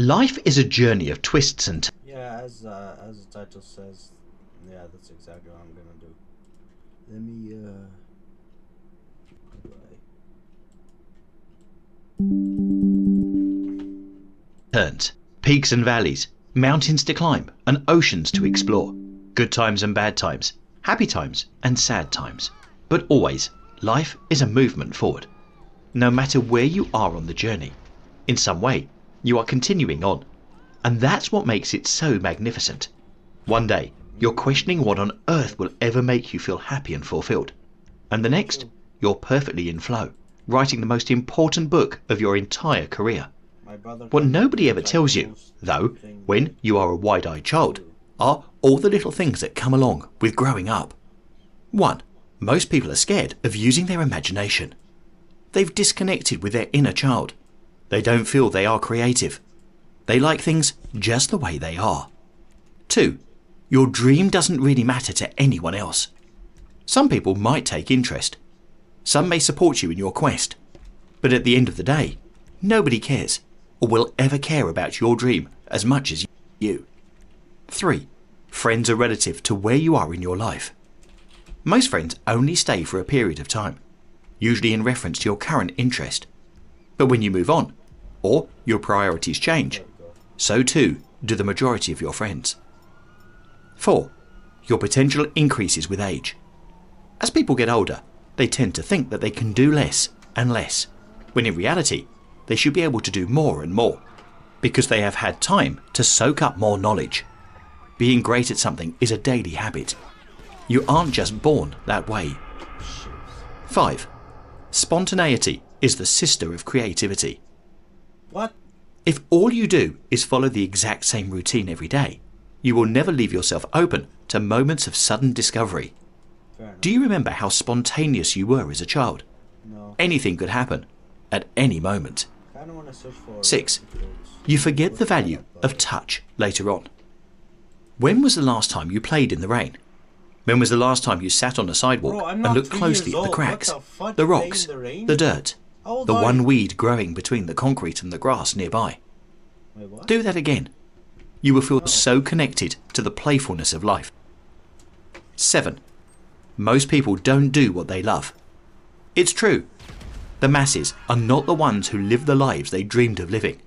Life is a journey of twists and turns. Yeah, as the title says, yeah, that's exactly what I'm gonna do. Let me Turns, peaks and valleys, mountains to climb and oceans to explore, good times and bad times, happy times and sad times. But always, life is a movement forward. No matter where you are on the journey, in some way, you are continuing on. And that's what makes it so magnificent. One day, you're questioning what on earth will ever make you feel happy and fulfilled. And the next, you're perfectly in flow, writing the most important book of your entire career. What nobody ever tells you, though, when you are a wide-eyed child, are all the little things that come along with growing up. 1. Most people are scared of using their imagination. They've disconnected with their inner child. They don't feel they are creative. They like things just the way they are. 2. Your dream doesn't really matter to anyone else. Some people might take interest. Some may support you in your quest. But at the end of the day, nobody cares or will ever care about your dream as much as you. 3. Friends are relative to where you are in your life. Most friends only stay for a period of time, usually in reference to your current interest. But when you move on, or your priorities change, so too do the majority of your friends. 4. Your potential increases with age. As people get older, they tend to think that they can do less and less, when in reality, they should be able to do more and more, because they have had time to soak up more knowledge. Being great at something is a daily habit. You aren't just born that way. 5. Spontaneity is the sister of creativity. What? If all you do is follow the exact same routine every day, you will never leave yourself open to moments of sudden discovery. Do you remember how spontaneous you were as a child? No. Anything could happen at any moment. I don't want to search for 6. You forget the value of touch later on. When was the last time you played in the rain? When was the last time you sat on a sidewalk and looked closely at the cracks, the rocks, the dirt, the one weed growing between the concrete and the grass nearby? Do that again. You will feel so connected to the playfulness of life. 7. Most people don't do what they love. It's true. The masses are not the ones who live the lives they dreamed of living.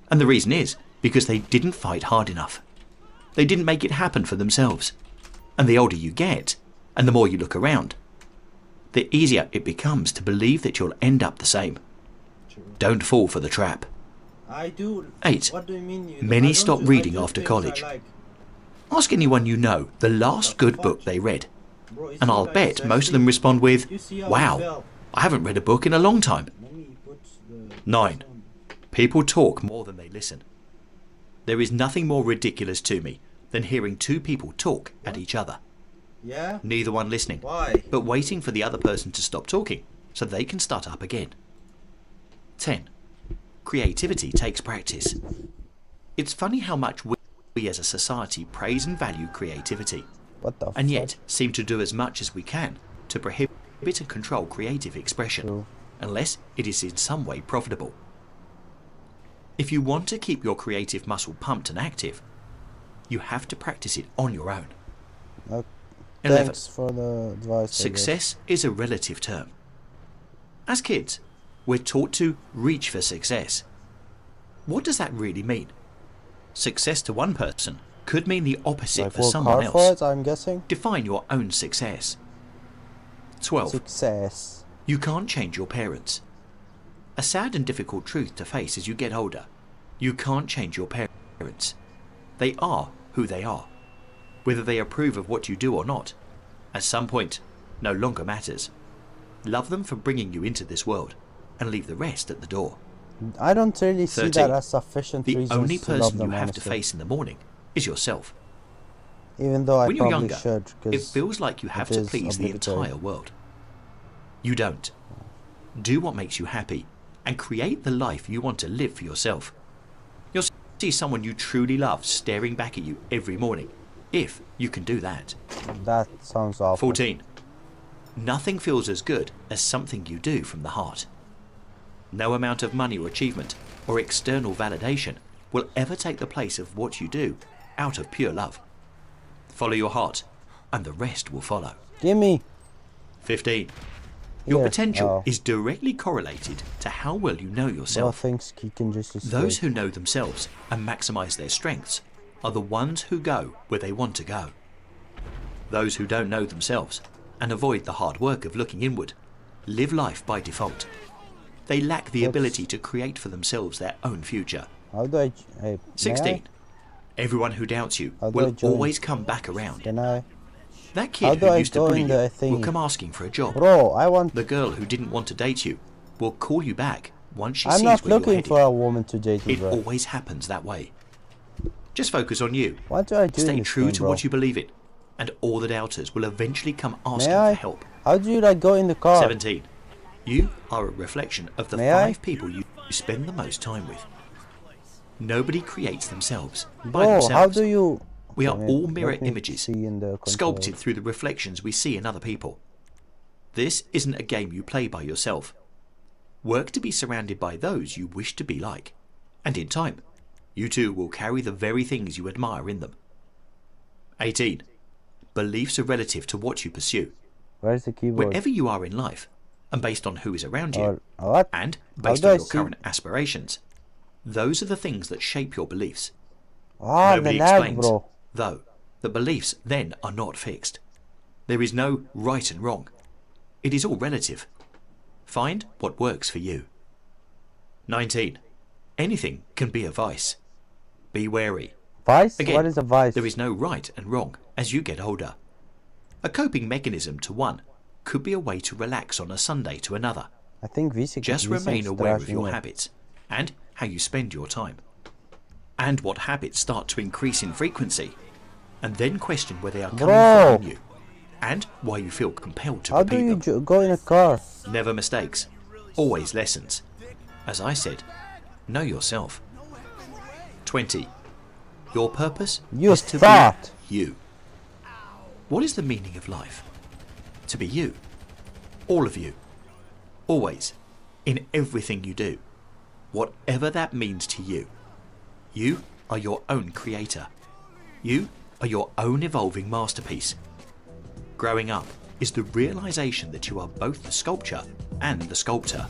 And the reason is because they didn't fight hard enough. They didn't make it happen for themselves. And the older you get, and the more you look around, the easier it becomes to believe that you'll end up the same. Don't fall for the trap. I do. 8. What do you mean? Many stop reading after college. Ask anyone you know the last good book they read, and I'll bet most of them respond with, "Wow, I haven't read a book in a long time." 9. People talk more than they listen. There is nothing more ridiculous to me than hearing two people talk at each other. Yeah? Neither one listening, Why? but waiting for the other person to stop talking so they can start up again. 10. Creativity takes practice. It's funny how much we as a society praise and value creativity, and yet seem to do as much as we can to prohibit and control creative expression, unless it is in some way profitable. If you want to keep your creative muscle pumped and active, you have to practice it on your own. 11. Thanks for the advice. Success is a relative term. As kids, we're taught to reach for success. What does that really mean? Success to one person could mean the opposite for someone else. For it, I'm guessing. Define your own success. 12. Success. You can't change your parents. A sad and difficult truth to face as you get older. You can't change your parents. They are who they are. Whether they approve of what you do or not, at some point, no longer matters. Love them for bringing you into this world, and leave the rest at the door. I don't really see 13. that as sufficient The reasons only to love person them, you have to honestly. face in the morning is yourself. Even though I When you're probably younger, should, it because feels like you have it to is please the obligatory. entire world. You don't. Do what makes you happy, and create the life you want to live for yourself. You'll see someone you truly love staring back at you every morning, if you can do that. that sounds awful. 14. Nothing feels as good as something you do from the heart. No amount of money or achievement or external validation will ever take the place of what you do out of pure love. Follow your heart, and the rest will follow. Gimme. 15. Your Here. potential Oh. is directly correlated to how well you know Bro yourself. thinks he can just escape. Those who know themselves and maximize their strengths are the ones who go where they want to go. Those who don't know themselves and avoid the hard work of looking inward live life by default. They lack the ability to create for themselves their own future. How do I... Hey, 16. Everyone who doubts you How do I will join? always come back around. Can I... That How kid do who I used to go bully in you the thing? will come asking for a job. Bro, I want... The girl who didn't want to date you will call you back once she I'm sees not where you're looking headed. for a woman to date me, It bro. always happens that way. Just focus on you. What do I do in Stay this true game, to bro? what you believe in, and all the doubters will eventually come asking May I? for help. How do you like go in the car? 17. You are a reflection of the May I? 5 people you spend the most time with. Nobody creates themselves by Bro, themselves. how do you... We are Okay, all let mirror me images, see in the sculpted controls. through the reflections we see in other people. This isn't a game you play by yourself. Work to be surrounded by those you wish to be like, and in time, you too will carry the very things you admire in them. 18. Beliefs are relative to what you pursue. Where's the keyboard? Wherever you are in life, and based on who is around you, Or what? and How based do on I your see- current aspirations, those are the things that shape your beliefs. Ah, the Nobody lag, explains, bro. though, that beliefs then are not fixed. There is no right and wrong. It is all relative. Find what works for you. 19. Anything can be a vice. Be wary. Vice? Again, What is a vice? there is no right and wrong as you get older. A coping mechanism to one could be a way to relax on a Sunday to another. I think VC Just remain aware of your habits and how you spend your time. And what habits start to increase in frequency, and then question where they are coming Bro. from you, and why you feel compelled to How do repeat you them. go in a car? Never mistakes, always lessons. As I said, know yourself. 20. Your purpose You is to thought. be you. What is the meaning of life? To be you. All of you. Always. In everything you do. Whatever that means to you. You are your own creator. You are your own evolving masterpiece. Growing up is the realization that you are both the sculpture and the sculptor,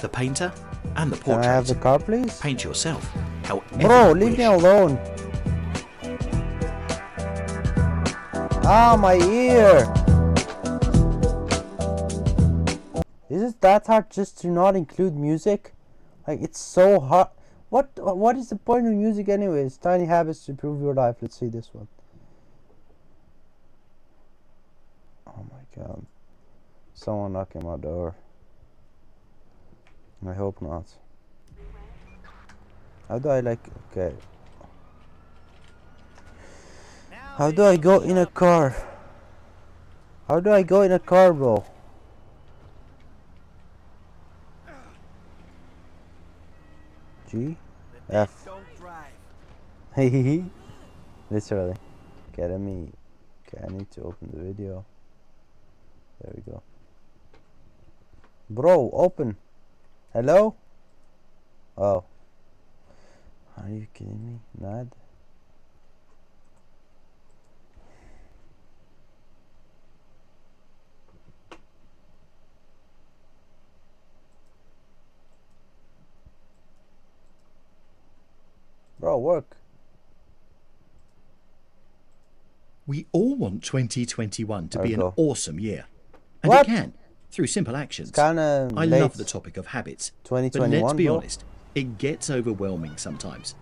the painter and the Can I have the portrait. car, please? Paint yourself however Bro, you leave wish. me alone. Ah, my ear. Is it that hard just to not include music? Like, it's so hard. What is the point of music anyways? Tiny habits to improve your life. Let's see this one. Oh my god. Someone knocking my door. I hope not. How do I like... Okay. How do I go in a car? How do I go in a car, bro? G? F. Hehehe. Literally. Okay, let me... Okay, I need to open the video. There we go. Bro, open. Hello? Oh. Are you kidding me? Nad? Bro, work. We all want 2021 to be an Ergo. awesome year. And What? it can, through simple actions. Kinda I late. love the topic of habits. But 2021, let's be bro. honest, it gets overwhelming sometimes.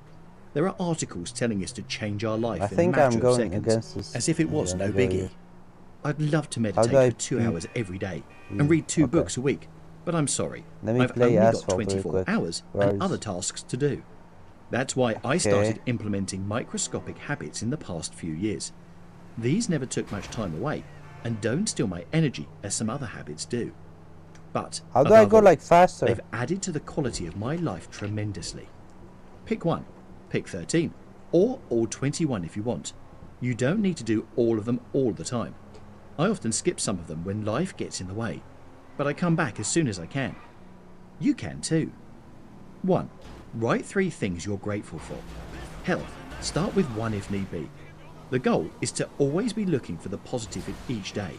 There are articles telling us to change our life I in a think matter I'm of going seconds, against this. as if it was no biggie. I'd love to meditate do I for 2 beat- hours every day and read 2 okay. books a week, but I'm sorry, Let me I've play only got Asphalt really 24 quick. hours Where and is- other tasks to do. That's why I Okay. started implementing microscopic habits in the past few years. These never took much time away and don't steal my energy as some other habits do. But How do I above go all, like faster? they've added to the quality of my life tremendously. Pick one, pick 13, or all 21 if you want. You don't need to do all of them all the time. I often skip some of them when life gets in the way, but I come back as soon as I can. You can too. 1. Write 3 things you're grateful for. Hell, start with 1 if need be. The goal is to always be looking for the positive in each day.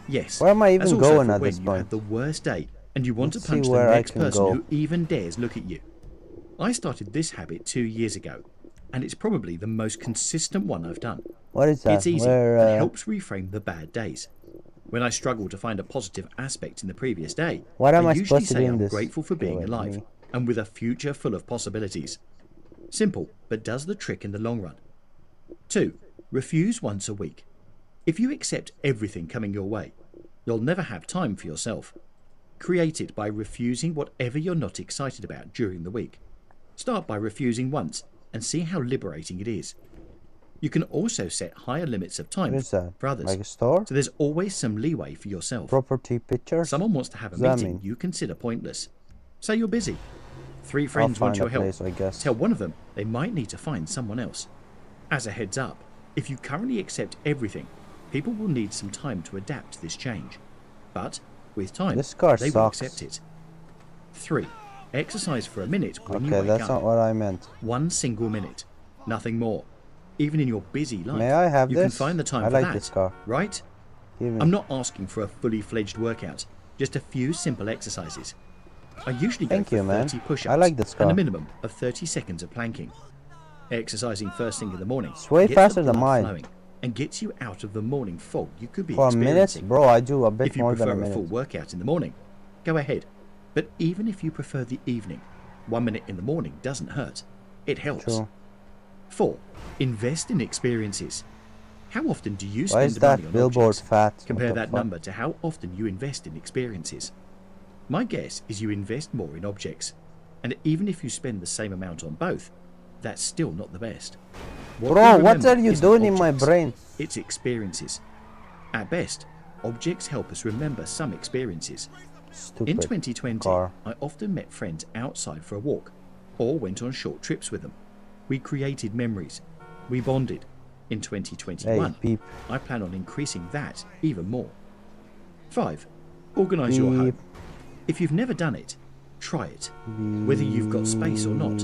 Yes, Where am I that's even also going for at when this you point? have the worst day and you want Let's to punch see the where I next can person go. who even dares look at you. I started this habit 2 years ago, and it's probably the most consistent one I've done. What is that? It's easy Where, and helps reframe the bad days. When I struggle to find a positive aspect in the previous day, What am I I usually supposed to do say in I'm this? grateful for being Wait, alive me. and with a future full of possibilities. Simple, but does the trick in the long run. 2. Refuse once a week. If you accept everything coming your way, you'll never have time for yourself. Create it by refusing whatever you're not excited about during the week. Start by refusing once and see how liberating it is. You can also set higher limits of What time is that? for others, Like a store? so there's always some leeway for yourself. Property pictures? Someone wants to have a What does that meeting mean? you consider pointless. Say you're busy. 3 I'll friends want find your a help. place, I guess. Tell one of them they might need to find someone else. As a heads up, if you currently accept everything, people will need some time to adapt to this change. But with time, This car they will sucks. accept it. 3. Exercise for a minute when you Okay, wake that's up. not what I meant. 1 single minute. Nothing more. Even in your busy life, May I have you this? can find the time I for like that, this car. right? Give me. I'm not asking for a fully fledged workout, just a few simple exercises. I usually go Thank for you, man. 30 push-ups I like this and car. a minimum of 30 seconds of planking. Exercising first thing in the morning It's way gets faster the than blood mine. flowing and gets you out of the morning fog you could be For a minute? experiencing. Bro, I do a bit If you more than prefer a a full minute. workout in the morning, go ahead. But even if you prefer the evening, 1 minute in the morning doesn't hurt. It helps. True. 4. Invest in experiences. How often do you Why spend is money that on billboard objects? fat? What Compare the that fuck? number to how often you invest in experiences. My guess is you invest more in objects, and even if you spend the same amount on both, that's still not the best. What Bro, we what remember are you isn't doing in my objects, brain? It's experiences. At best, objects help us remember some experiences. Stupid In 2020, car. I often met friends outside for a walk, or went on short trips with them. We created memories. We bonded. In 2021, Hey, beep. I plan on increasing that even more. 5. Organise your Beep. home. If you've never done it, try it. Whether you've got space or not,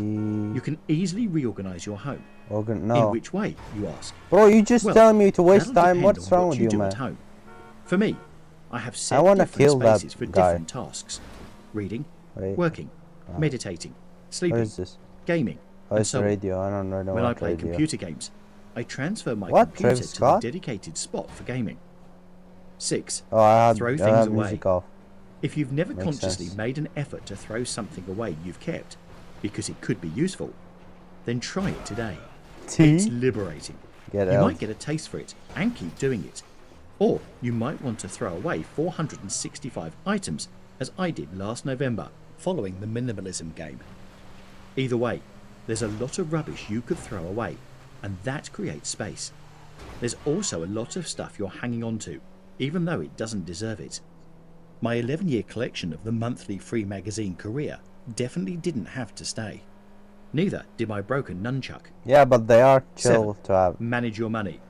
you can easily reorganise your home. In No. which way, you ask? Bro, you just Well, telling me to waste that'll time. depend What's on wrong what with you you, do man? at home. For me, I have I set wanna different kill that spaces for guy. different tasks. Reading, Wait. working, meditating, What sleeping, is this? gaming, Oh, and it's so the on. radio. I don't know When I what play radio. computer games, I transfer my What, computer Travis to the Scott? dedicated spot for gaming. 6. Oh, I had, Throw I things had away. music off. If you've never Makes consciously sense. made an effort to throw something away you've kept because it could be useful, then try it today. It's T? liberating. Get You out. might get a taste for it and keep doing it. Or you might want to throw away 465 items as I did last November following the minimalism game. Either way, there's a lot of rubbish you could throw away, and that creates space. There's also a lot of stuff you're hanging on to, even though it doesn't deserve it. My 11-year collection of the monthly free magazine Korea definitely didn't have to stay. Neither did my broken nunchuck. Yeah, but they are chill 7. to have. Manage your money.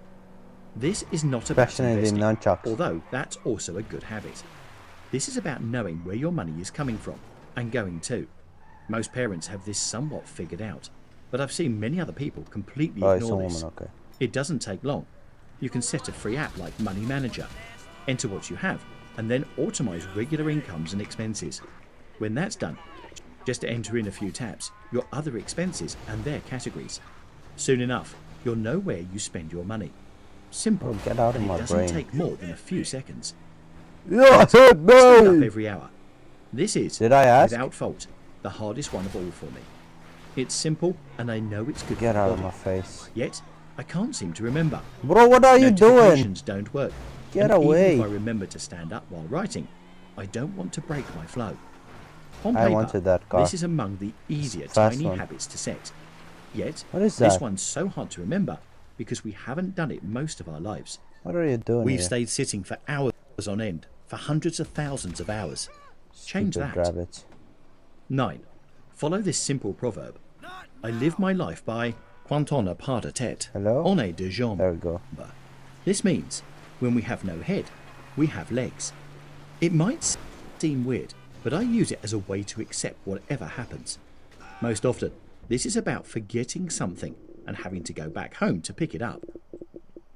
This is not about Especially the investing, nunchucks. although that's also a good habit. This is about knowing where your money is coming from and going to. Most parents have this somewhat figured out, but I've seen many other people completely Oh, it's a ignore woman, this. okay. It doesn't take long. You can set a free app like Money Manager, enter what you have, and then automize regular incomes and expenses. When that's done, just enter in a few tabs, your other expenses and their categories. Soon enough, you'll know where you spend your money. Simple, Oh, get out of and my it doesn't brain. take more than a few seconds. Yeah, Stand up no! every hour. This is, Did I ask? without fault, the hardest one of all for me. It's simple, and I know it's good Get for out the of body. my face. Yet, I can't seem to remember. Bro, what are you doing? Notifications don't work. Get and away. Even if I remember to stand up while writing, I don't want to break my flow. On I paper, wanted that car. this is among the easier Fast tiny one. habits to set. Yet, What is this that? one's so hard to remember because we haven't done it most of our lives. What are you doing We've here? stayed sitting for hours on end, for hundreds of thousands of hours. Change Stupid that. rabbits. 9. Follow this simple proverb. I live my life by quand on a pas de tête, Hello? on est de jambes. There we go. This means when we have no head, we have legs. It might seem weird, but I use it as a way to accept whatever happens. Most often, this is about forgetting something and having to go back home to pick it up.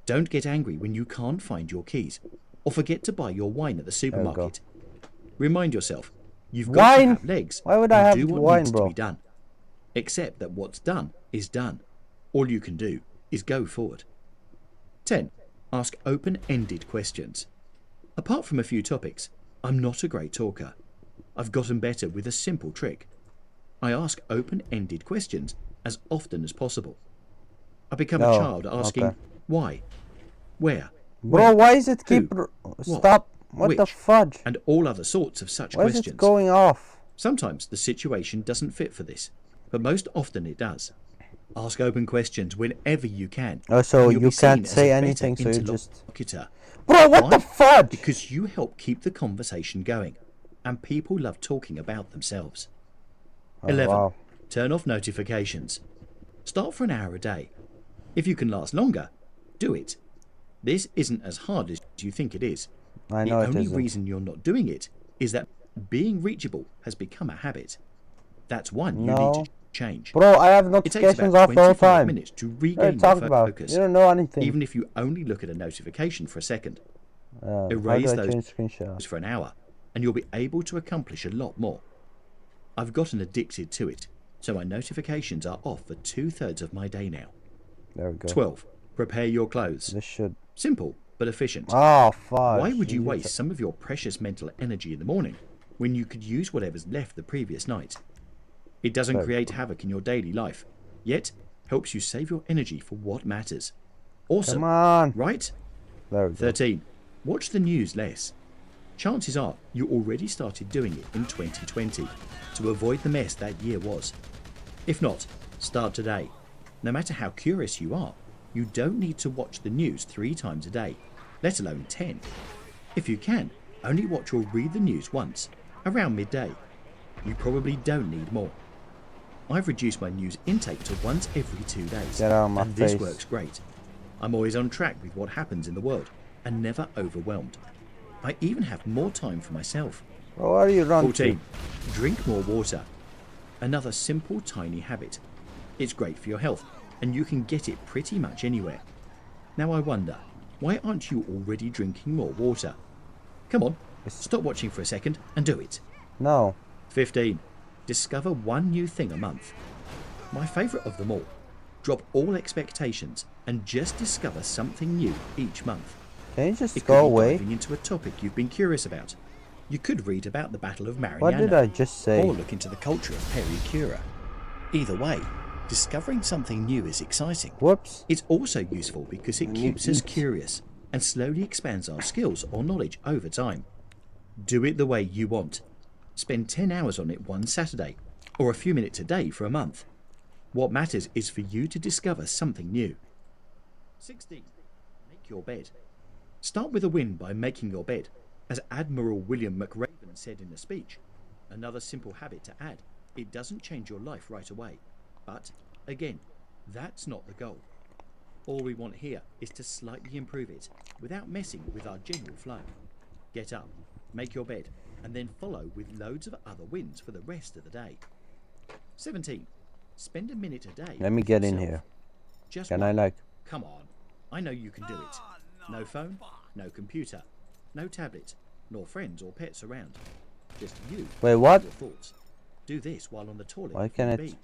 Don't get angry when you can't find your keys or forget to buy your wine at the supermarket. Remind yourself, you've got to have legs. Why would I and have do what wine, needs bro? to be done. Accept that what's done is done. All you can do is go forward. 10. Ask open-ended questions. Apart from a few topics, I'm not a great talker. I've gotten better with a simple trick. I ask open-ended questions as often as possible. I become a child asking why, where, Bro, when, why is it keep... who, Stop. What the which, fudge? and all other sorts of such Why is questions. it going off? Sometimes the situation doesn't fit for this, but most often it does. Ask open questions whenever you can. Oh, so and you'll you be seen can't as say a better anything, so you just... interlocutor. Bro, what the Why? fudge? Because you help keep the conversation going, and people love talking about themselves. Oh, 11. wow. Turn off notifications. Start for an hour a day. If you can last longer, do it. This isn't as hard as you think it is. I The know it only isn't. reason you're not doing it is that being reachable has become a habit. That's one you No. need to change. Bro, I have It takes notifications about off the whole 25 time. minutes to What are you regain your talking about? focus, You don't know anything. even if you only look at a notification for a second. How do Erase I those change screenshot? for an hour, and you'll be able to accomplish a lot more. I've gotten addicted to it, so my notifications are off for 2/3 of my day now. There we go. 12. Prepare your clothes. This should... Simple, but efficient. Oh, fudge. Why would you waste some of your precious mental energy in the morning when you could use whatever's left the previous night? It doesn't create havoc in your daily life, yet helps you save your energy for what matters. Awesome, Come on. right? There we go. 13. Watch the news less. Chances are you already started doing it in 2020 to avoid the mess that year was. If not, start today. No matter how curious you are, you don't need to watch the news 3 times a day, let alone 10. If you can, only watch or read the news once, around midday. You probably don't need more. I've reduced my news intake to once every 2 days, Get out of my and this face. works great. I'm always on track with what happens in the world, and never overwhelmed. I even have more time for myself. Bro, where are you running 14. Drink more water. Another simple, tiny habit. It's great for your health, and you can get it pretty much anywhere. Now I wonder, why aren't you already drinking more water? Come on, stop watching for a second and do it. to? No. 15. Discover one new thing a month. My favourite of them all. Drop all expectations and just discover something new each month. Can you just It go could be away? diving into a topic you've been curious about. You could read about the Battle of Mariana. What did I just say? Or look into the culture of Pericura. Either way, discovering something new is exciting. Whoops. It's also useful because it And you keeps us eat. curious and slowly expands our skills or knowledge over time. Do it the way you want. Spend 10 hours on it one Saturday, or a few minutes a day for a month. What matters is for you to discover something new. 16. Make your bed. Start with a win by making your bed. As Admiral William McRaven said in a speech, another simple habit to add. It doesn't change your life right away. But, again, that's not the goal. All we want here is to slightly improve it without messing with our general flow. Get up, make your bed, and then follow with loads of other wins for the rest of the day. 17. Spend a minute a day. Let me with get in yourself. here. Just Can one. I like... Come on. I know you can do it. No phone, no computer, no tablet, nor friends or pets around. Just you. Wait, and what? Your thoughts. Do this while on the toilet. Why if can't need it- be.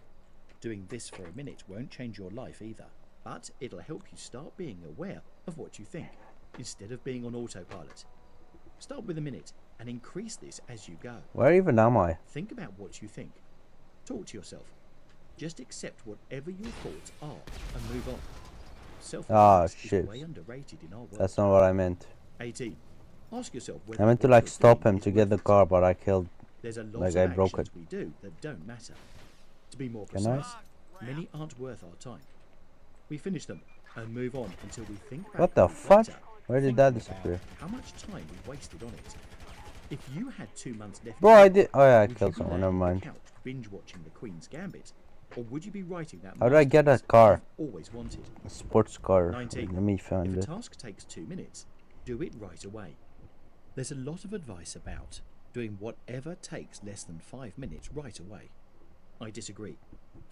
Doing this for a minute won't change your life either, but it'll help you start being aware of what you think, instead of being on autopilot. Start with a minute and increase this as you go. Where even am I? Think about what you think. Talk to yourself. Just accept whatever your thoughts are and move on. Self-awareness shit. is way underrated in our world. That's not what I meant. 18. Ask yourself whether I meant to what like you're stop doing him is to get the worth it. car, but I killed... There's a lot like, of I broke actions it. we do that don't matter. To be more Can I? precise, many aren't worth our time. We finish them and move on until we think back What the a week fuck? later, Where did thinking that about disappear? how much time we wasted on it. If you had 2 months left, Bro, to I live, did... Oh yeah, I would you killed be someone. laying Never on the mind. couch binge watching the Queen's Gambit, or would you be writing that How do I get a masterpiece car? you've always wanted? A sports car. 19. Let me If find a it. task takes 2 minutes, do it right away. There's a lot of advice about doing whatever takes less than 5 minutes right away. I disagree.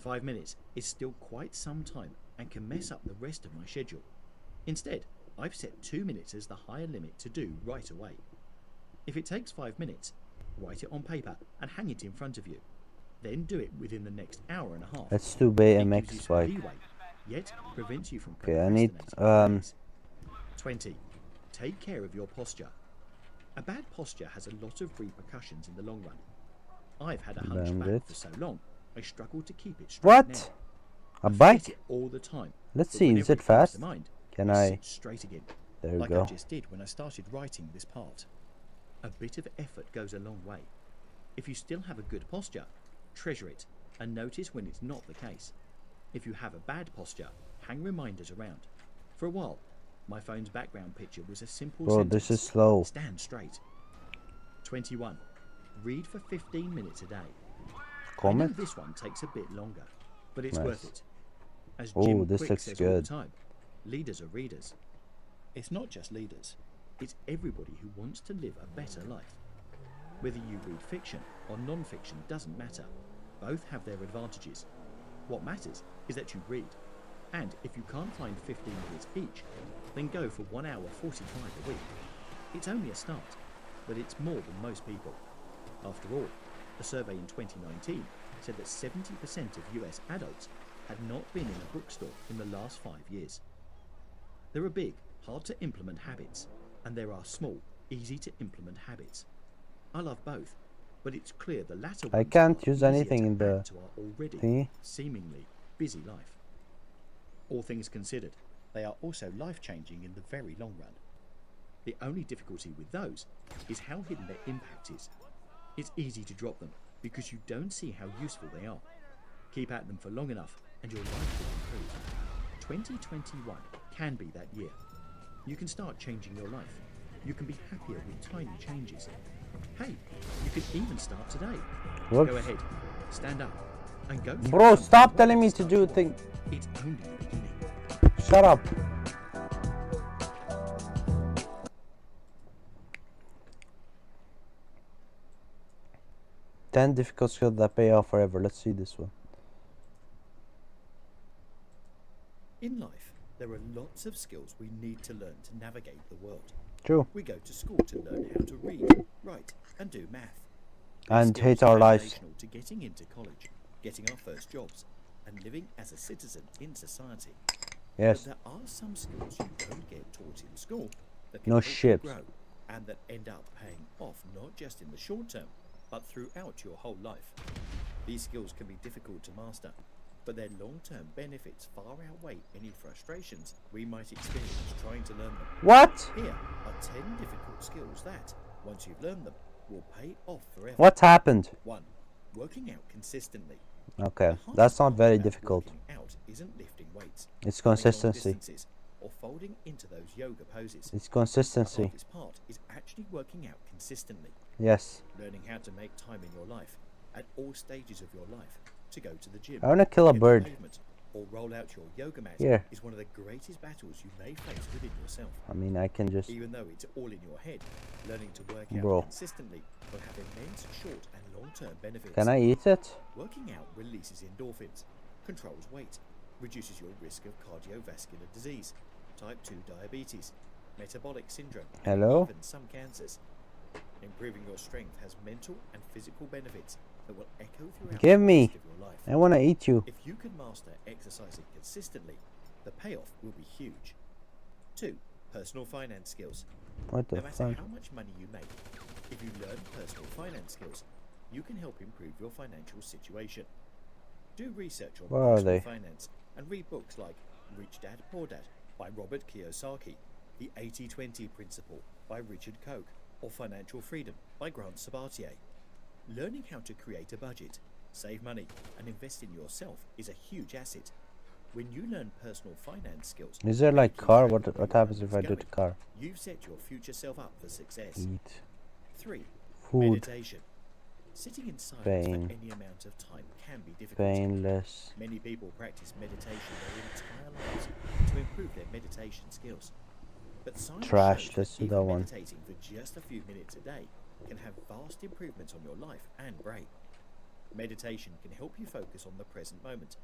5 minutes is still quite some time and can mess up the rest of my schedule. Instead, I've set 2 minutes as the higher limit to do right away. If it takes 5 minutes, write it on paper and hang it in front of you. Then do it within the next hour and a half. Let's do It gives you BMX some bike. leeway, yet prevents you from Okay, I need procrastinating. 20. Take care of your posture. A bad posture has a lot of repercussions in the long run. I've had a hunchback Bandit. for so long, I struggle to keep it straight What? now. A I forget bike? it all the time. Let's but see, whenever is it comes to fast? mind, Can I I? sit straight again, There we like go. I just did when I started writing this part. A bit of effort goes a long way. If you still have a good posture, treasure it and notice when it's not the case. If you have a bad posture, hang reminders around. For a while, my phone's background picture was a simple Bro, sentence. this is slow. Stand straight. 21. Read for 15 minutes a day. I know Comment? this one takes a bit longer, but it's Nice. worth it. As Ooh, Jim this Quick looks says all the good. time, leaders are readers. It's not just leaders, it's everybody who wants to live a better life. Whether you read fiction or non-fiction doesn't matter. Both have their advantages. What matters is that you read. And if you can't find 15 minutes each, then go for 1 hour 45 a week. It's only a start, but it's more than most people. After all, a survey in 2019 said that 70% of US adults had not been in a bookstore in the last 5 years. There are big, hard to implement habits, and there are small, easy to implement habits. I love both, but it's clear the latter I ones can't are use easier anything to in the add to our already thingy. seemingly busy life. All things considered, they are also life-changing in the very long run. The only difficulty with those is how hidden their impact is. It's easy to drop them because you don't see how useful they are. Keep at them for long enough and your life will improve. 2021 can be that year. You can start changing your life. You can be happier with tiny changes. Hey, you can even start today. Whoops. Go ahead, stand up, and go. through Bro, some stop one telling me to start do you thing. off. It's only the beginning. Shut up. Ten difficult skills that pay off forever. Let's see this one. In life, there are lots of skills we need to learn to navigate the world. True. We go to school to learn how to read, write, and do math. These And skills hate are our lives. foundational to getting into college, getting our first jobs, and living as a citizen in society. Yes. But there are some skills you don't get taught in school that can No help you ships. grow and that end up paying off not just in the short term, but throughout your whole life. These skills can be difficult to master, but their long-term benefits far outweigh any frustrations we might experience trying to learn them. What? Here are 10 difficult skills that, once you've learned them, will pay off forever. What happened? 1. Working out consistently. Okay, The hardest that's not part very about difficult. working out isn't lifting weights, It's running long consistency. distances, or folding into those yoga poses. It's The consistency. hardest part is actually working out consistently, Yes. learning how to make time in your life at all stages of your life to go to the gym, I wanna kill a hit the bird. pavement, or roll out your yoga mat Here. is one of the greatest battles you may face within yourself. I mean, I can just. Even though it's all in your head, learning to work out Bro. consistently will have immense short and long-term benefits. Can I eat it? Working out releases endorphins, controls weight, reduces your risk of cardiovascular disease, type 2 diabetes, metabolic syndrome, Hello? and even some cancers. Improving your strength has mental and physical benefits that will echo throughout Give the me. rest of your life. I wanna eat you. If you can master exercising consistently, the payoff will be huge. 2. Personal finance skills. What the No matter fuck? how much money you make, if you learn personal finance skills, you can help improve your financial situation. Do research on Where are personal they? finance and read books like Rich Dad Poor Dad by Robert Kiyosaki, The 80-20 Principle by Richard Koch, or Financial Freedom by Grant Sabatier. Learning how to create a budget, save money, and invest in yourself is a huge asset. When you learn personal finance skills, Is there and like keep car? track What of where what your happens if money's I do the going, car? you've set your future self up for success. Eat. 3. Food. Meditation. Sitting in silence Pain. for any amount of time can be difficult. Painless. Many people practice meditation their entire lives to improve their meditation skills. But science Trash, shows let's that do even that one. meditating for just a few minutes a day can have vast improvements on your life and brain. Meditation can help you focus on the present moment,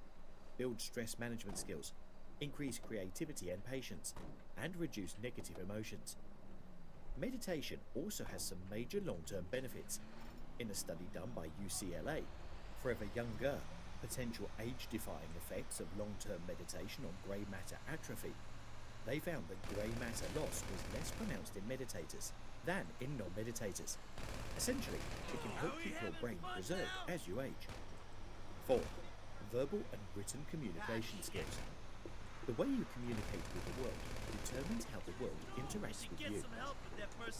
build stress management skills, increase creativity and patience, and reduce negative emotions. Meditation also has some major long-term benefits. In a study done by UCLA, for every younger, potential age-defying effects of long-term meditation on grey matter atrophy, they found that grey matter loss was less pronounced in meditators than in non-meditators. Essentially, it can help keep your brain preserved as you age. 4. Verbal and written communication skills. The way you communicate with the world determines how the world interacts with you.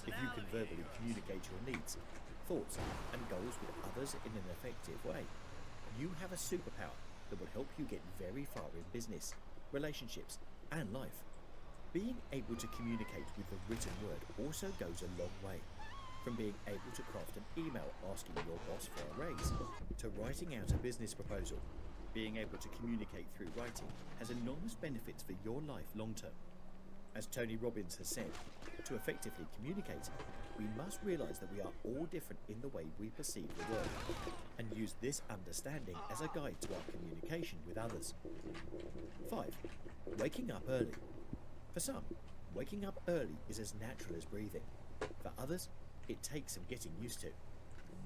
If you can verbally communicate your needs, thoughts, and goals with others in an effective way, you have a superpower that will help you get very far in business, relationships, and life. Being able to communicate with the written word also goes a long way. From being able to craft an email asking your boss for a raise, to writing out a business proposal, being able to communicate through writing has enormous benefits for your life long term. As Tony Robbins has said, to effectively communicate, we must realize that we are all different in the way we perceive the world, and use this understanding as a guide to our communication with others. 5. Waking up early. For some, waking up early is as natural as breathing. For others, it takes some getting used to.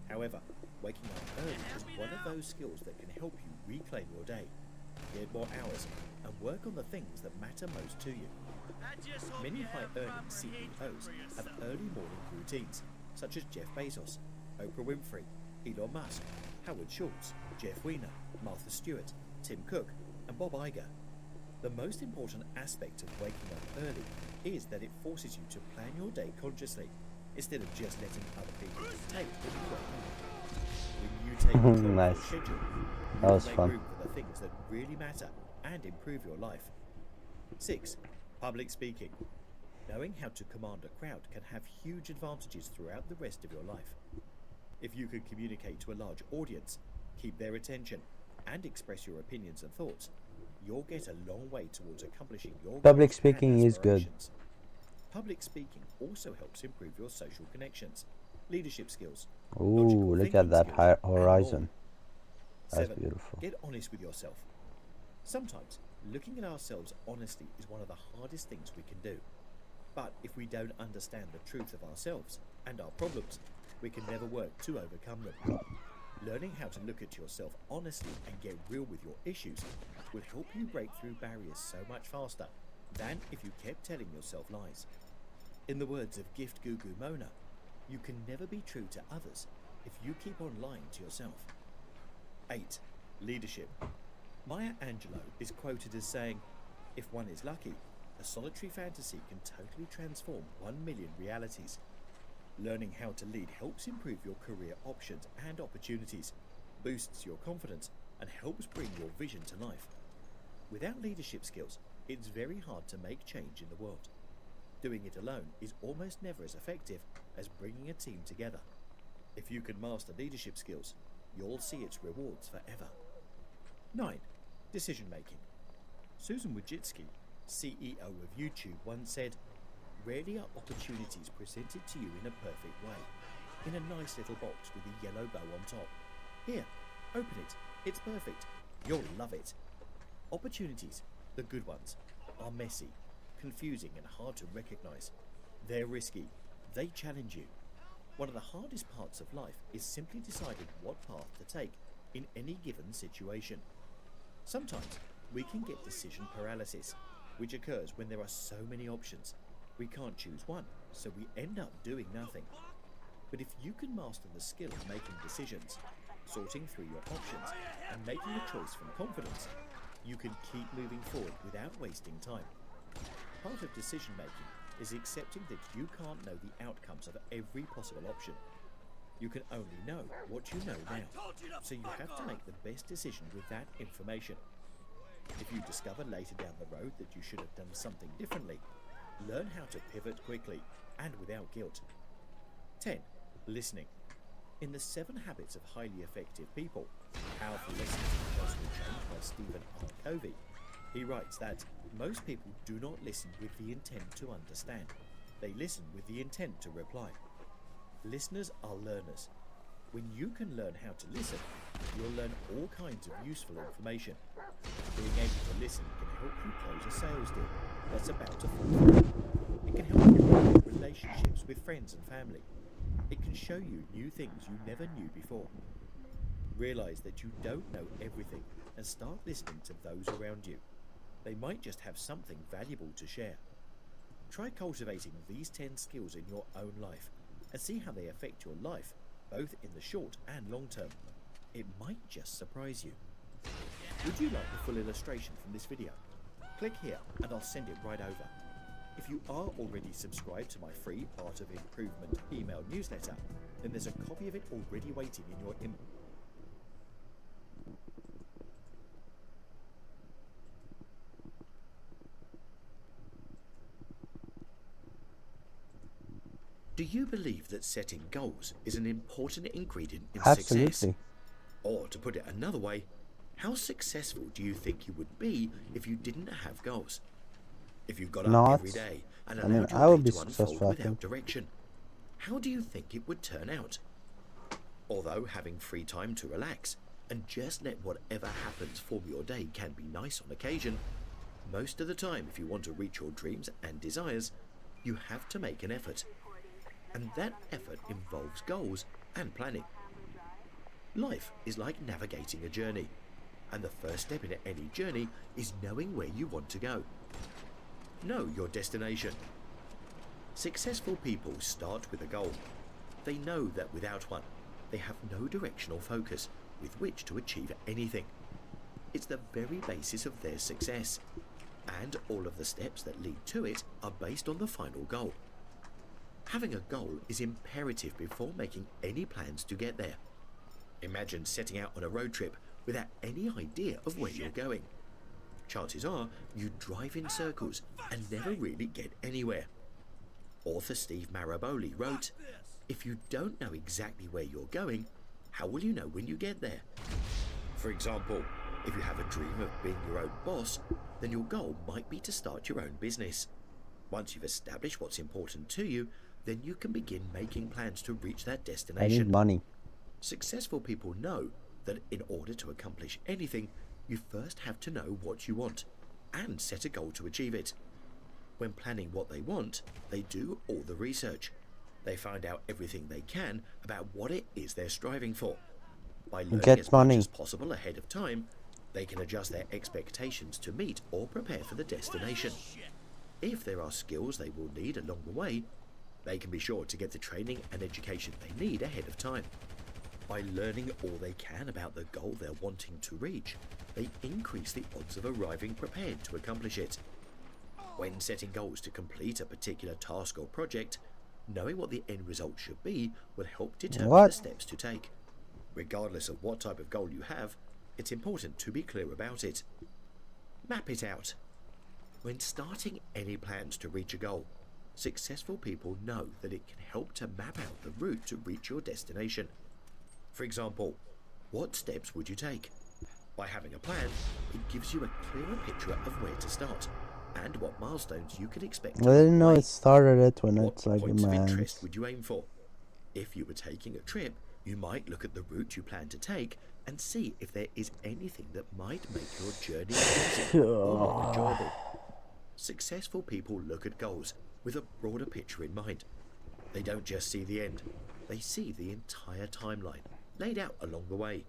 However, waking up early is one of those skills that can help you reclaim your day, get more hours, and work on the things that matter most to you. Many high-earning CEOs have early morning routines, such as Jeff Bezos, Oprah Winfrey, Elon Musk, Howard Schultz, Jeff Weiner, Martha Stewart, Tim Cook, and Bob Iger. The most important aspect of waking up early is that it forces you to plan your day consciously, instead of just letting other people dictate what you wake up. When you take control Nice. of your schedule, you That will was make fun. room for the things that really matter and improve your life. 6. Public speaking. Knowing how to command a crowd can have huge advantages throughout the rest of your life. If you can communicate to a large audience, keep their attention, and express your opinions and thoughts, you'll get a long way towards accomplishing your Public goals speaking and is good. aspirations. Public speaking also helps improve your social connections, leadership skills, logical Ooh, look thinking at that skills, high and more. horizon. That's 7. beautiful. Get honest with yourself. Sometimes, looking at ourselves honestly is one of the hardest things we can do. But if we don't understand the truth of ourselves and our problems, we can never work to overcome them. Learning how to look at yourself honestly and get real with your issues will help you break through barriers so much faster than if you kept telling yourself lies. In the words of gift guru Mona, you can never be true to others if you keep on lying to yourself. 8. Leadership. Maya Angelou is quoted as saying, "If one is lucky, a solitary fantasy can totally transform 1 million realities." Learning how to lead helps improve your career options and opportunities, boosts your confidence, and helps bring your vision to life. Without leadership skills, it's very hard to make change in the world. Doing it alone is almost never as effective as bringing a team together. If you can master leadership skills, you'll see its rewards forever. 9. Decision making. Susan Wojcicki, CEO of YouTube, once said, "Rarely are opportunities presented to you in a perfect way, in a nice little box with a yellow bow on top. Here, open it. It's perfect. You'll love it." Opportunities, the good ones, are messy, confusing, and hard to recognize. They're risky. They challenge you. One of the hardest parts of life is simply deciding what path to take in any given situation. Sometimes we can get decision paralysis, which occurs when there are so many options. We can't choose one, so we end up doing nothing. But if you can master the skill of making decisions, sorting through your options, and making a choice from confidence, you can keep moving forward without wasting time. Part of decision making is accepting that you can't know the outcomes of every possible option. You can only know what you know now, so you have to make the best decision with that information. If you discover later down the road that you should have done something differently, learn how to pivot quickly and without guilt. 10. Listening. In The 7 Habits of Highly Effective People, Powerful Lessons in Personal Change by Stephen R. Covey, he writes that most people do not listen with the intent to understand. They listen with the intent to reply. Listeners are learners. When you can learn how to listen, you'll learn all kinds of useful information. Being able to listen can help you close a sales deal that's about to fall through. It can help you build relationships with friends and family. It can show you new things you never knew before. Realize that you don't know everything and start listening to those around you. They might just have something valuable to share. Try cultivating these 10 skills in your own life and see how they affect your life, both in the short and long term. It might just surprise you. Would you like the full illustration from this video? Click here and I'll send it right over. If you are already subscribed to my free Art of Improvement email newsletter, then there's a copy of it already waiting in your inbox. Do you believe that setting goals is an important ingredient in success? Absolutely. Or to put it another way, how successful do you think you would be if you didn't have goals? If you got up Not. every day and I mean, allowed I your would day be to unfold successful, I without think. direction, how do you think it would turn out? Although having free time to relax and just let whatever happens form your day can be nice on occasion, most of the time if you want to reach your dreams and desires, you have to make an effort. And that effort involves goals and planning. Life is like navigating a journey, and the first step in any journey is knowing where you want to go. Know your destination. Successful people start with a goal. They know that without one, they have no directional focus with which to achieve anything. It's the very basis of their success, and all of the steps that lead to it are based on the final goal. Having a goal is imperative before making any plans to get there. Imagine setting out on a road trip without any idea of where you're going. Chances are you drive in circles and never really get anywhere. Author Steve Maraboli wrote, "If you don't know exactly where you're going, how will you know when you get there?" For example, if you have a dream of being your own boss, then your goal might be to start your own business. Once you've established what's important to you, then you can begin making plans to reach that I destination. need money. Successful people know that in order to accomplish anything, you first have to know what you want and set a goal to achieve it. When planning what they want, they do all the research. They find out everything they can about what it is they're striving for. By learning Get as money. much as possible ahead of time, they can adjust their expectations to meet or prepare for the destination. If there are skills they will need along the way, they can be sure to get the training and education they need ahead of time. By learning all they can about the goal they're wanting to reach, they increase the odds of arriving prepared to accomplish it. When setting goals to complete a particular task or project, knowing what the end result should be will help determine What? the steps to take. Regardless of what type of goal you have, it's important to be clear about it. Map it out. When starting any plans to reach a goal, successful people know that it can help to map out the route to reach your destination. For example, what steps would you take? By having a plan, it gives you a clearer picture of where to start and what milestones you can expect. I didn't know it started it when What it's like in points of my interest hands. would you aim for? If you were taking a trip, you might look at the route you plan to take and see if there is anything that might make your journey easy or more enjoyable. Successful people look at goals with a broader picture in mind. They don't just see the end, they see the entire timeline laid out along the way.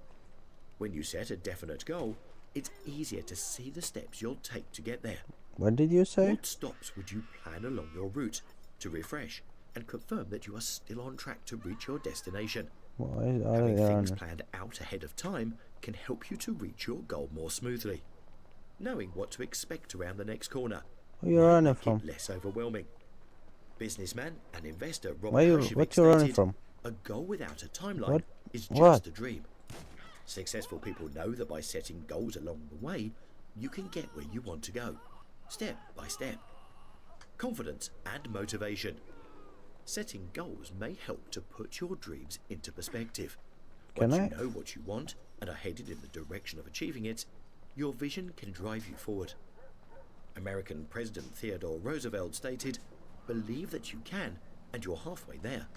When you set a definite goal, it's easier to see the steps you'll take to get there. What did you say? What stops would you plan along your route to refresh and confirm that you are still on track to reach your destination? Why Having things are planned out ahead of time can help you to reach your goal more smoothly. Knowing what to expect around the next corner Where you might running make from? it less overwhelming. Businessman and investor Robert What you Herjavec running stated, from? "A goal without a timeline What? is just What? a dream." Successful people know that by setting goals along the way, you can get where you want to go, step by step. Confidence and motivation. Setting goals may help to put your dreams into perspective. Can Once I? you know what you want and are headed in the direction of achieving it, your vision can drive you forward. American President Theodore Roosevelt stated, "Believe that you can, and you're halfway there."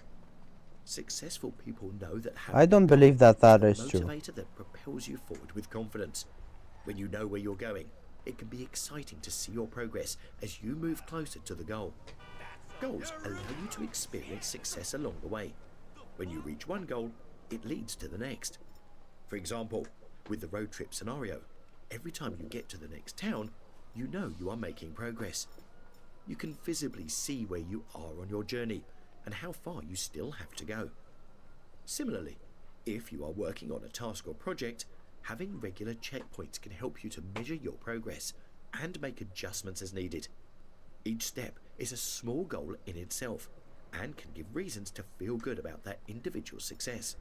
Successful people know that I don't believe that is is a true. motivator that propels you forward with confidence. When you know where you're going, it can be exciting to see your progress as you move closer to the goal. Goals allow you to experience success along the way. When you reach one goal, it leads to the next. For example, with the road trip scenario, every time you get to the next town, you know you are making progress. You can visibly see where you are on your journey and how far you still have to go. Similarly, if you are working on a task or project, having regular checkpoints can help you to measure your progress and make adjustments as needed. Each step is a small goal in itself and can give reasons to feel good about that individual success.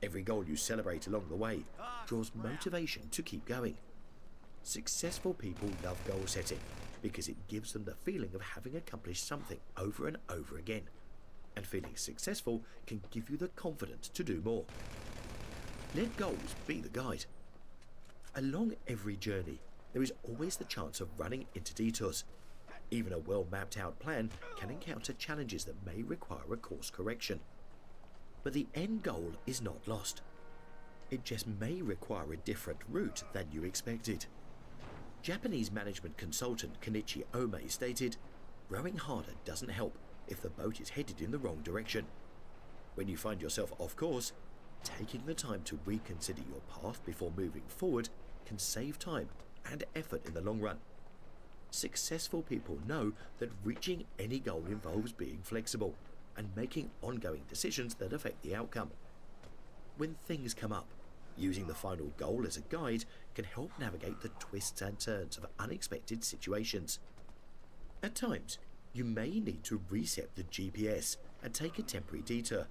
Every goal you celebrate along the way draws motivation to keep going. Successful people love goal setting because it gives them the feeling of having accomplished something over and over again. And feeling successful can give you the confidence to do more. Let goals be the guide. Along every journey, there is always the chance of running into detours. Even a well mapped out plan can encounter challenges that may require a course correction. But the end goal is not lost. It just may require a different route than you expected. Japanese management consultant Kenichi Ome stated, "Rowing harder doesn't help if the boat is headed in the wrong direction. When you find yourself off course, taking the time to reconsider your path before moving forward can save time and effort in the long run." Successful people know that reaching any goal involves being flexible and making ongoing decisions that affect the outcome. When things come up, using the final goal as a guide can help navigate the twists and turns of unexpected situations. At times, you may need to reset the GPS and take a temporary detour,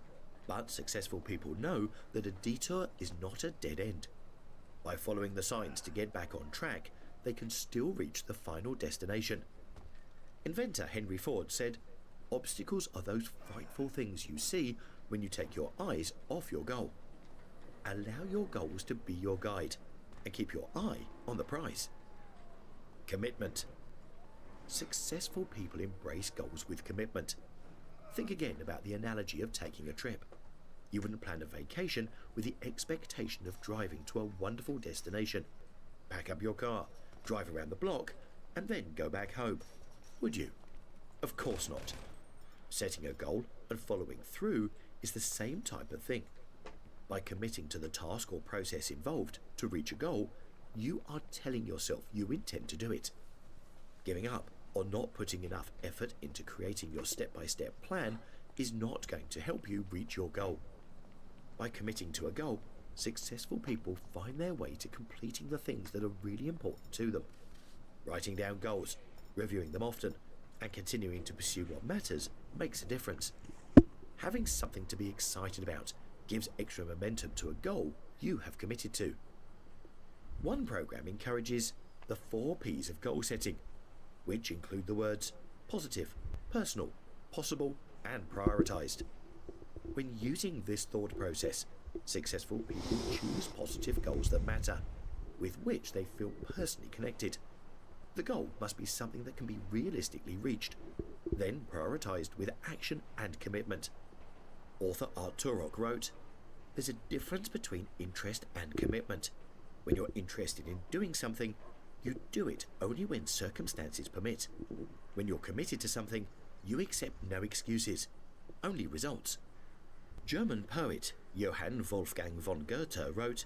but successful people know that a detour is not a dead end. By following the signs to get back on track, they can still reach the final destination. Inventor Henry Ford said, "Obstacles are those frightful things you see when you take your eyes off your goal. Allow your goals to be your guide and keep your eye on the prize." Commitment. Successful people embrace goals with commitment. Think again about the analogy of taking a trip. You wouldn't plan a vacation with the expectation of driving to a wonderful destination. Pack up your car, drive around the block, and then go back home. Would you? Of course not. Setting a goal and following through is the same type of thing. By committing to the task or process involved to reach a goal, you are telling yourself you intend to do it. Giving up or not putting enough effort into creating your step-by-step plan is not going to help you reach your goal. By committing to a goal, successful people find their way to completing the things that are really important to them. Writing down goals, reviewing them often, and continuing to pursue what matters makes a difference. Having something to be excited about gives extra momentum to a goal you have committed to. One program encourages the 4 P's of goal setting, which include the words positive, personal, possible, and prioritized. When using this thought process, successful people choose positive goals that matter, with which they feel personally connected. The goal must be something that can be realistically reached, then prioritized with action and commitment. Author Art Turok wrote, "There's a difference between interest and commitment. When you're interested in doing something, you do it only when circumstances permit. When you're committed to something, you accept no excuses, only results." German poet Johann Wolfgang von Goethe wrote,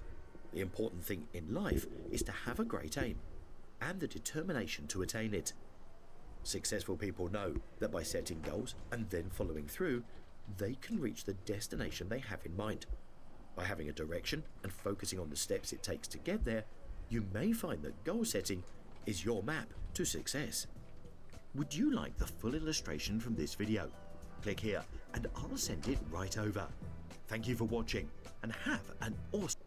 "The important thing in life is to have a great aim and the determination to attain it." Successful people know that by setting goals and then following through, they can reach the destination they have in mind. By having a direction and focusing on the steps it takes to get there, you may find that goal setting is your map to success. Would you like the full illustration from this video? Click here and I'll send it right over. Thank you for watching and have an awesome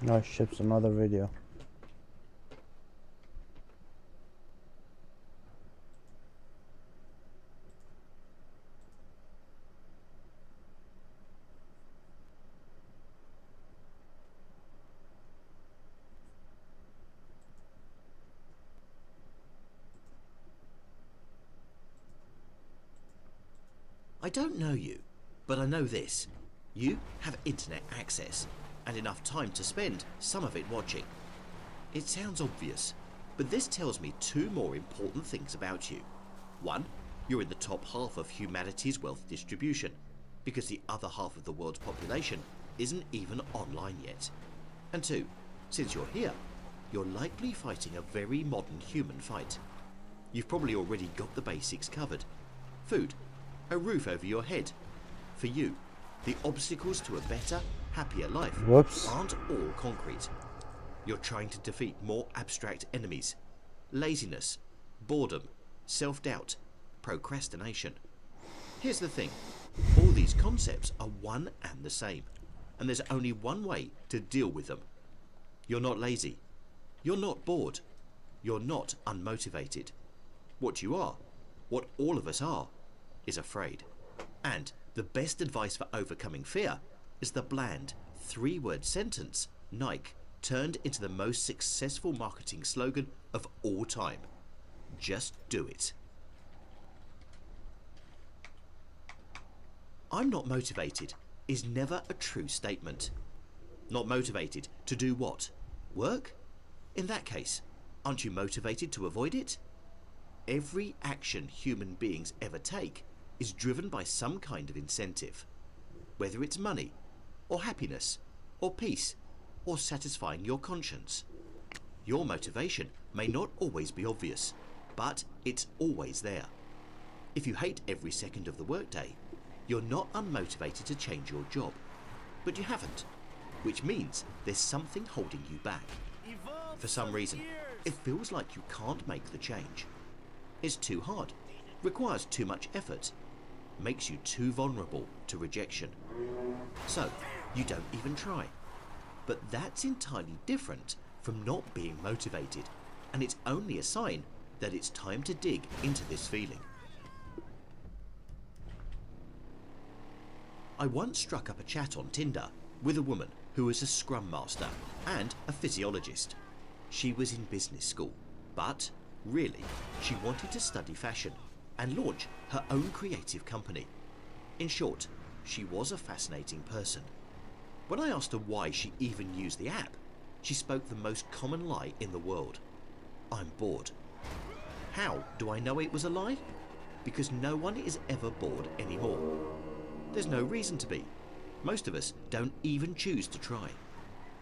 No, it ships another video. I don't know you, but I know this. You have internet access and enough time to spend some of it watching. It sounds obvious, but this tells me two more important things about you. One, you're in the top half of humanity's wealth distribution, because the other half of the world's population isn't even online yet. And two, since you're here, you're likely fighting a very modern human fight. You've probably already got the basics covered. Food, a roof over your head. For you, the obstacles to a better, happier life Whoops. aren't all concrete. You're trying to defeat more abstract enemies. Laziness, boredom, self-doubt, procrastination. Here's the thing. All these concepts are one and the same, and there's only one way to deal with them. You're not lazy. You're not bored. You're not unmotivated. What you are, what all of us are, is afraid. And the best advice for overcoming fear is the bland, three-word sentence Nike turned into the most successful marketing slogan of all time. Just do it. I'm not motivated is never a true statement. Not motivated to do what? Work? In that case, aren't you motivated to avoid it? Every action human beings ever take is driven by some kind of incentive, whether it's money, or happiness, or peace, or satisfying your conscience. Your motivation may not always be obvious, but it's always there. If you hate every second of the workday, you're not unmotivated to change your job, but you haven't, which means there's something holding you back. For some reason, it feels like you can't make the change. It's too hard, requires too much effort, makes you too vulnerable to rejection. So, you don't even try. But that's entirely different from not being motivated, and it's only a sign that it's time to dig into this feeling. I once struck up a chat on Tinder with a woman who was a scrum master and a physiologist. She was in business school, but really, she wanted to study fashion and launch her own creative company. In short, she was a fascinating person. When I asked her why she even used the app, she spoke the most common lie in the world. I'm bored. How do I know it was a lie? Because no one is ever bored anymore. There's no reason to be. Most of us don't even choose to try.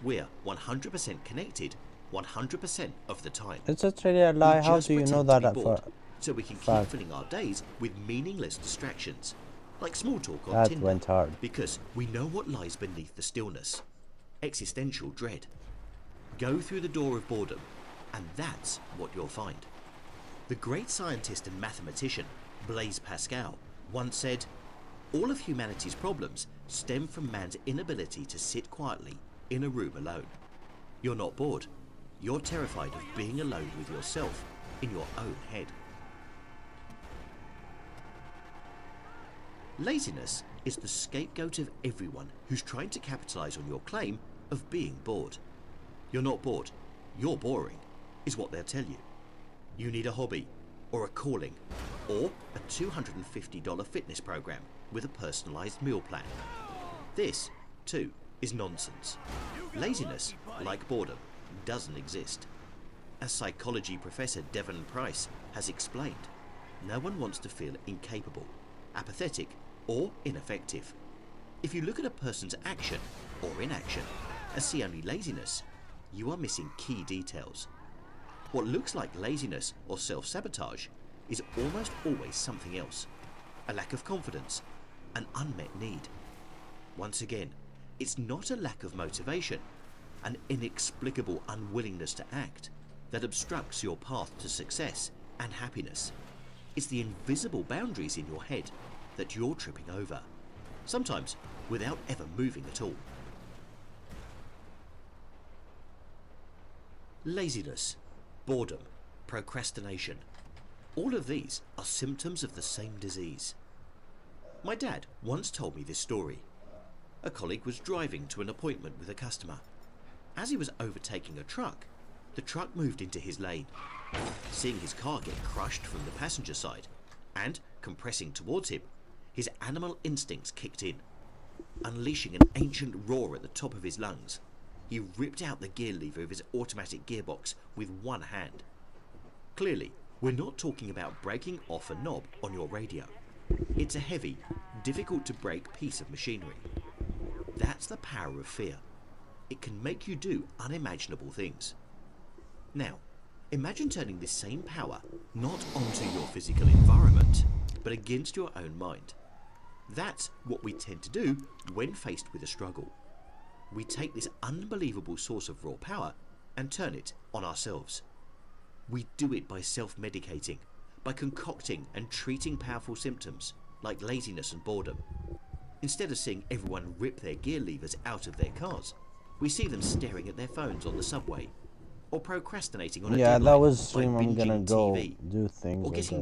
We're 100% connected 100% of the time. It's actually a lie. We How just do you know pretend that to at be bored, first? so we can keep fact. filling our days with meaningless distractions, like small talk on That Tinder, went hard. because we know what lies beneath the stillness. Existential dread. Go through the door of boredom, and that's what you'll find. The great scientist and mathematician Blaise Pascal once said, "All of humanity's problems stem from man's inability to sit quietly in a room alone." You're not bored. You're terrified of being alone with yourself in your own head. Laziness is the scapegoat of everyone who's trying to capitalize on your claim of being bored. You're not bored. You're boring, is what they'll tell you. You need a hobby, or a calling, or a $250 fitness program with a personalized meal plan. This, too, is nonsense. Laziness, like boredom, doesn't exist. As psychology professor Devon Price has explained, no one wants to feel incapable, apathetic, or ineffective. If you look at a person's action or inaction and see only laziness, you are missing key details. What looks like laziness or self-sabotage is almost always something else. A lack of confidence, an unmet need. Once again, it's not a lack of motivation, an inexplicable unwillingness to act that obstructs your path to success and happiness. It's the invisible boundaries in your head that you're tripping over, sometimes without ever moving at all. Laziness, boredom, procrastination. All of these are symptoms of the same disease. My dad once told me this story. A colleague was driving to an appointment with a customer. As he was overtaking a truck, the truck moved into his lane. Seeing his car get crushed from the passenger side and compressing towards him, his animal instincts kicked in. Unleashing an ancient roar at the top of his lungs, he ripped out the gear lever of his automatic gearbox with one hand. Clearly, we're not talking about breaking off a knob on your radio. It's a heavy, difficult to break piece of machinery. That's the power of fear. It can make you do unimaginable things. Now, imagine turning this same power not onto your physical environment, but against your own mind. That's what we tend to do when faced with a struggle. We take this unbelievable source of raw power and turn it on ourselves. We do it by self-medicating, by concocting and treating powerful symptoms like laziness and boredom. Instead of seeing everyone rip their gear levers out of their cars, we see them staring at their phones on the subway, or procrastinating on a Yeah, that deadline was by stream. I'm gonna binging go TV, do things. or I getting guess.